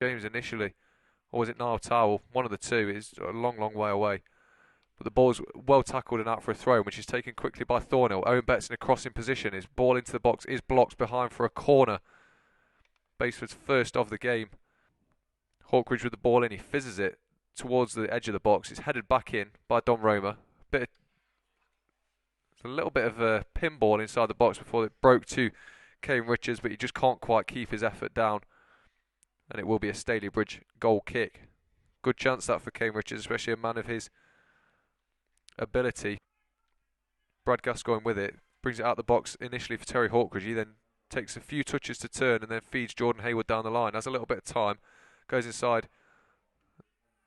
James initially, or was it Niall Towell? One of the two. Is a long, long way away. But the ball's well tackled and out for a throw, which is taken quickly by Thornhill. Owen Betts in a crossing position. His ball into the box is blocked behind for a corner. Baseford's first of the game. Hawkridge with the ball in. He fizzes it towards the edge of the box. It's headed back in by Don Roma. It's a little bit of a pinball inside the box before it broke to Kane Richards, but he just can't quite keep his effort down. And it will be a Stalybridge goal kick. Good chance that for Kane Richards, especially a man of his ability. Brad Gascoigne with it, brings it out the box initially for Terry Hawkridge. He then takes a few touches to turn and then feeds Jordan Hayward down the line. Has a little bit of time, goes inside.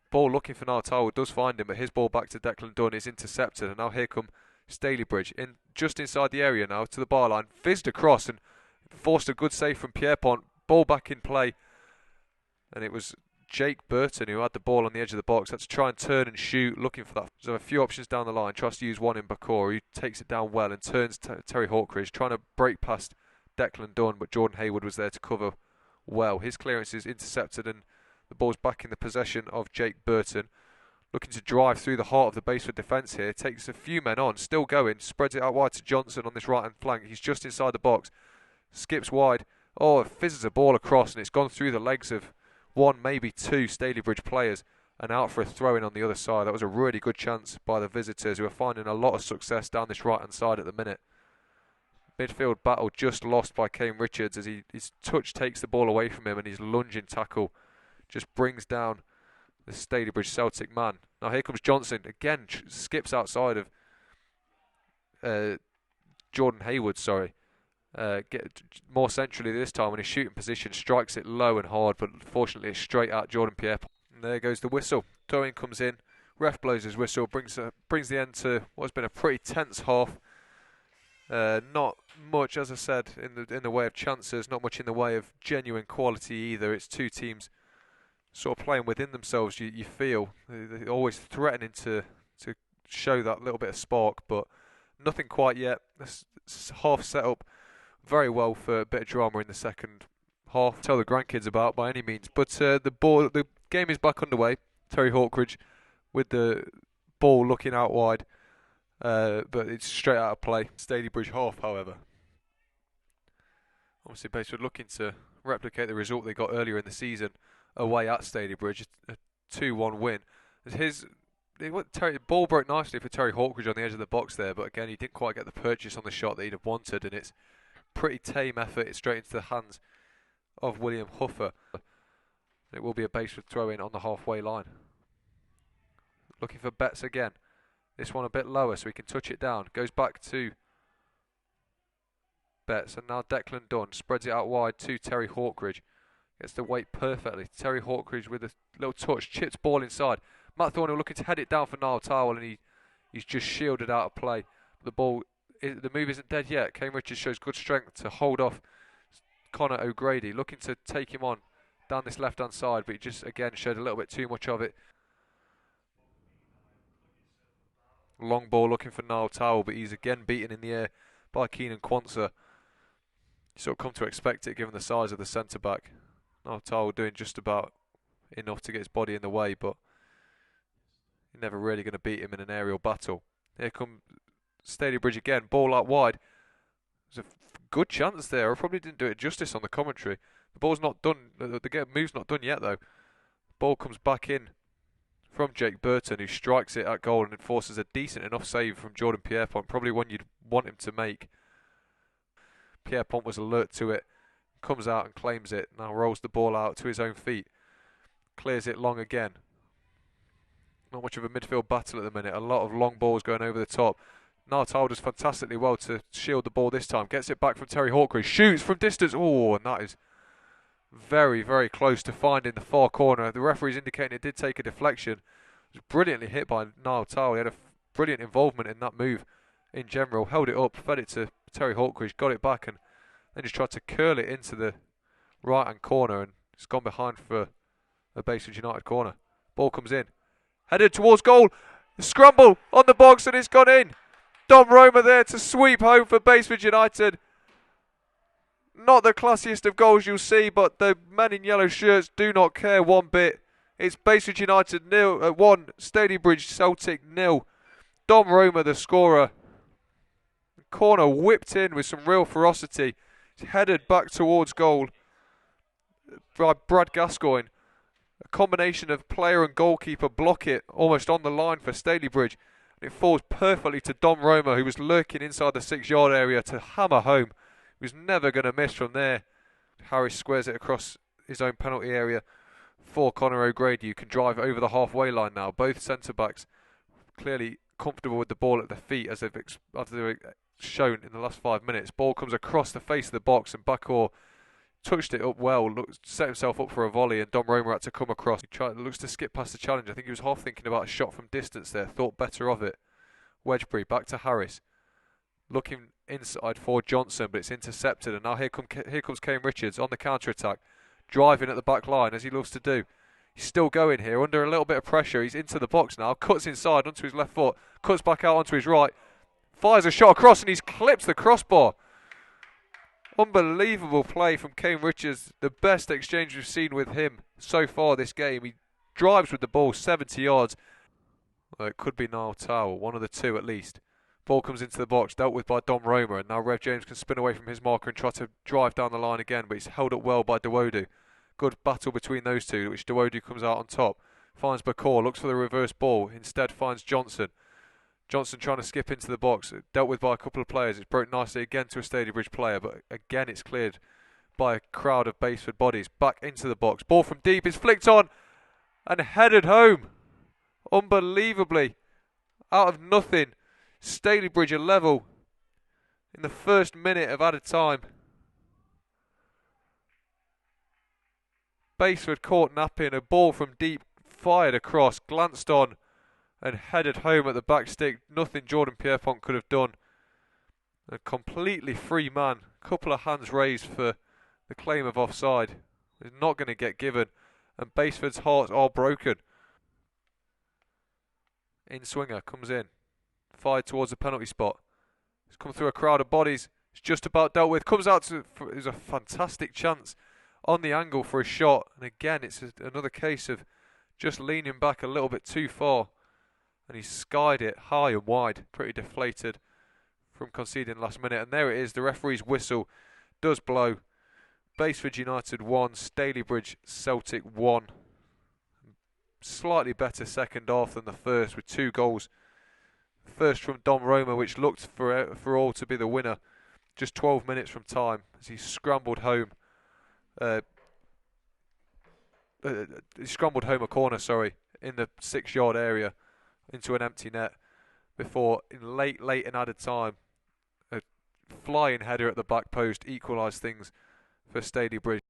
Ball looking for Niall Towell, does find him, but his ball back to Declan Dunn is intercepted. And now here come Stalybridge, just inside the area now to the byline. Fizzed across and forced a good save from Pierpont. Ball back in play. And it was Jake Burton who had the ball on the edge of the box. Had to try and turn and shoot, looking for that. So a few options down the line. Tries to use one in Bakkor, who takes it down well and turns Terry Hawkridge, trying to break past Declan Dunn, but Jordan Hayward was there to cover well. His clearance is intercepted and the ball's back in the possession of Jake Burton. Looking to drive through the heart of the Baseford defence here. Takes a few men on, still going. Spreads it out wide to Johnson on this right-hand flank. He's just inside the box. Skips wide. Oh, it fizzes a ball across and it's gone through the legs of one, maybe two Stalybridge players and out for a throw-in on the other side. That was a really good chance by the visitors, who are finding a lot of success down this right-hand side at the minute. Midfield battle just lost by Kane Richards as his touch takes the ball away from him and his lunging tackle just brings down the Stalybridge Celtic man. Now here comes Johnson. Again, skips outside of Jordan Hayward, sorry. Get more centrally this time in his shooting position, strikes it low and hard, but fortunately it's straight at Jordan Pierpont. And there goes the whistle. Throw-in comes in, ref blows his whistle, brings the end to what's been a pretty tense half. Not much, as I said, in the way of chances, not much in the way of genuine quality either. It's two teams sort of playing within themselves. You feel they're always threatening to show that little bit of spark, but nothing quite yet. This half set up very well for a bit of drama in the second half. Tell the grandkids about by any means. But the game is back underway. Terry Hawkridge with the ball looking out wide, but it's straight out of play. Stalybridge half, however. Obviously, Baseford looking to replicate the result they got earlier in the season away at Stalybridge, a 2-1 win. Ball broke nicely for Terry Hawkridge on the edge of the box there, but again, he didn't quite get the purchase on the shot that he'd have wanted, and it's pretty tame effort. It's straight into the hands of William Huffer. It will be a Baseford throw-in on the halfway line. Looking for Betts again. This one a bit lower so he can touch it down. Goes back to Betts, and now Declan Dunn spreads it out wide to Terry Hawkridge. Gets the weight perfectly. Terry Hawkridge with a little touch, chips ball inside. Matt Thornhill looking to head it down for Niall Towell, and he's just shielded out of play. The move isn't dead yet. Kane Richards shows good strength to hold off Conor O'Grady, looking to take him on down this left-hand side, but he just again showed a little bit too much of it. Long ball looking for Niall Towell, but he's again beaten in the air by Keenan Quansah. You sort of come to expect it given the size of the centre-back. Niall Towell doing just about enough to get his body in the way, but you're never really going to beat him in an aerial battle. Here comes Stalybridge again, ball out wide. There's a good chance there. I probably didn't do it justice on the commentary. The ball's not done. The move's not done yet though. Ball comes back in from Jake Burton, who strikes it at goal and enforces a decent enough save from Jordan Pierpont. Probably one you'd want him to make. Pierpont was alert to it. Comes out and claims it. Now rolls the ball out to his own feet. Clears it long again. Not much of a midfield battle at the minute. A lot of long balls going over the top. Niall Towell does fantastically well to shield the ball this time. Gets it back from Terry Hawkridge. Shoots from distance. Oh, and that is very, very close to finding the far corner. The referee's indicating it did take a deflection. It was brilliantly hit by Niall Towell. He had a brilliant involvement in that move in general. Held it up, fed it to Terry Hawkridge, got it back, and then just tried to curl it into the right-hand corner, and it's gone behind for a Baseford United corner. Ball comes in. Headed towards goal. Scramble on the box, and it's gone in. Don Roma there to sweep home for Baseford United. Not the classiest of goals you'll see, but the men in yellow shirts do not care one bit. It's Basford United 1, Stalybridge Celtic 0. Dom Roma the scorer. Corner whipped in with some real ferocity. It's headed back towards goal by Brad Gascoigne. A combination of player and goalkeeper block it almost on the line for Stalybridge. It falls perfectly to Dom Roma, who was lurking inside the 6-yard area to hammer home. He was never going to miss from there. Harris squares it across his own penalty area for Conor O'Grady, who can drive over the halfway line now. Both centre-backs clearly comfortable with the ball at their feet, as they've shown in the last 5 minutes. Ball comes across the face of the box, and Bakkor touched it up well, set himself up for a volley, and Dom Roma had to come across. He looks to skip past the challenge. I think he was half thinking about a shot from distance there, thought better of it. Wedgbury back to Harris, looking inside for Johnson, but it's intercepted, and now here comes Kane Richards on the counter-attack, driving at the back line as he loves to do. He's still going here under a little bit of pressure. He's into the box now, cuts inside onto his left foot, cuts back out onto his right, fires a shot across, and he's clipped the crossbar. Unbelievable play from Kane Richards. The best exchange we've seen with him so far this game. He drives with the ball 70 yards. Well, it could be Niall Towell, one of the two at least. Ball comes into the box, dealt with by Dom Roma, and now Rev James can spin away from his marker and try to drive down the line again, but he's held up well by Dawodu. Good battle between those two, which Dawodu comes out on top. Finds Bakkor, looks for the reverse ball, instead finds Johnson. Johnson trying to skip into the box, dealt with by a couple of players. It's broke nicely again to a Stalybridge player, but again it's cleared by a crowd of Basford bodies. Back into the box, ball from deep is flicked on and headed home. Unbelievably, out of nothing, Stalybridge are level in the first minute of added time. Basford caught napping, a ball from deep fired across, glanced on and headed home at the back stick. Nothing Jordan Pierpont could have done. A completely free man. Couple of hands raised for the claim of offside. Is not going to get given. And Basford's hearts are broken. In-swinger comes in. Fired towards the penalty spot. It's come through a crowd of bodies. It's just about dealt with. Comes out to... It's a fantastic chance on the angle for a shot. And again, it's another case of just leaning back a little bit too far. And he skied it high and wide, pretty deflated from conceding last minute. And there it is, the referee's whistle does blow. Basford United 1, Stalybridge Celtic 1. Slightly better second half than the first, with 2 goals. First from Dom Roma, which looked for all to be the winner. Just 12 minutes from time as he scrambled home. He scrambled home a corner, in the 6-yard area, into an empty net, before in late and added time a flying header at the back post equalised things for Stalybridge.